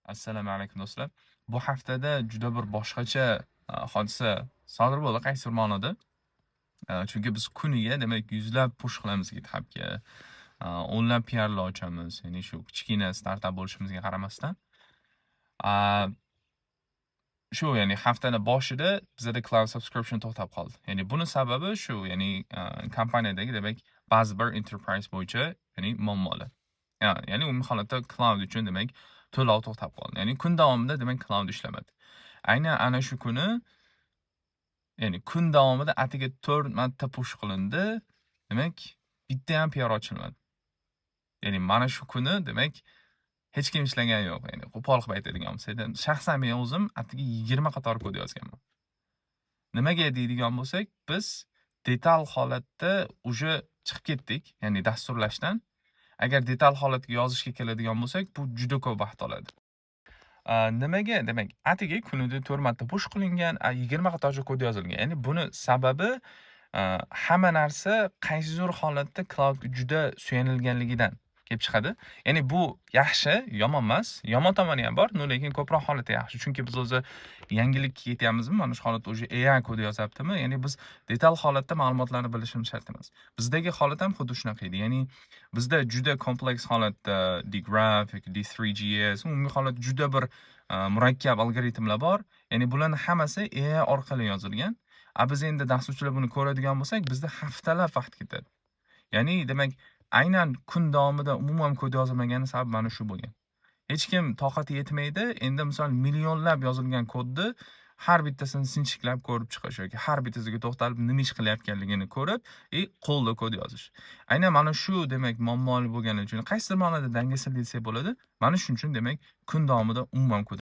Assalomu alaykum do'stlar. Bu haftada juda bir boshqacha hodisa sodir bo'ldi qaysi bir ma'noda. Chunki biz kuniga demak yuzlab push qilamiz GitHubga. O'nlab PR'lar ochamiz. Ya'ni shu kichkina startap bo'lishimizga qaramasdan. A, Shu ya'ni haftani boshida bizada cloud subscription to'xtab qoldi. Ya'ni buni sababi shu, ya'ni kompaniyadagi demak ba'zi bir enterprise bo'yicha ya'ni muammolar. Ya'ni umumiy holatda cloud uchun demak to'lov to'xtab qoldi. Ya'ni kun davomida demak cloud ishlamadi. Aynan ana shu kuni, ya'ni kun davomida atigi 4 marta push qilindi. Demak, bitta ham PR ochilmadi. Ya'ni mana shu kuni demak hech kim ishlagani yo'q. Ya'ni qo'pol qilib aytadigan bo'lsak, shaxsan men o'zim atigi 20 qator kod yozganman. Nimaga deydigan bo'lsak, biz detal holatda uje chiqib ketdik, ya'ni dasturlashdan. Agar detal holatga yozishga keladigan bo'lsak, bu juda ko'p vaqt oladi. Nimaga? Demak, atigi kunida 4 marta push qilingan, 20 qatorcha kod yozilgan. Ya'ni buni sababi hamma narsa qaysidir holatda cloudga juda suyanilganligidan kelib chiqadi. Ya'ni bu yaxshi, yomon emas. Yomon tomoni ham bor, lekin ko'proq holati yaxshi. Chunki biz o'zi yangilikka ketyapmizmi? Mana shu holatda o'zi AI kod yozyaptimi? Ya'ni biz detal holatda ma'lumotlarni bilishimiz shart emas. Bizdagi holat ham xuddi shunaqa edi. Ya'ni bizda juda kompleks holatda dgraph yoki D3GS, umumiy holat juda bir murakkab algoritmlar bor. Ya'ni bularning hammasi AI orqali yozilgan. Biz endi dasturchilar buni ko'radigan bo'lsak, bizda haftalab vaqt ketadi. Ya'ni demak, aynan kun davomida umuman kod yozilmagani sabab mana shu bo'lgan. Hech kim toqati yetmaydi. Endi misol millionlab yozilgan kodni har bittasini sinchiklab ko'rib chiqish yoki har bittasiga to'xtalib nima ish qilayotganligini ko'rib, qo'lda kod yozish. Aynan mana shu demak muammoli bo'lgani uchun qaysidir ma'noda dangasalik desak bo'ladi. Mana shuning uchun demak kun davomida umuman kod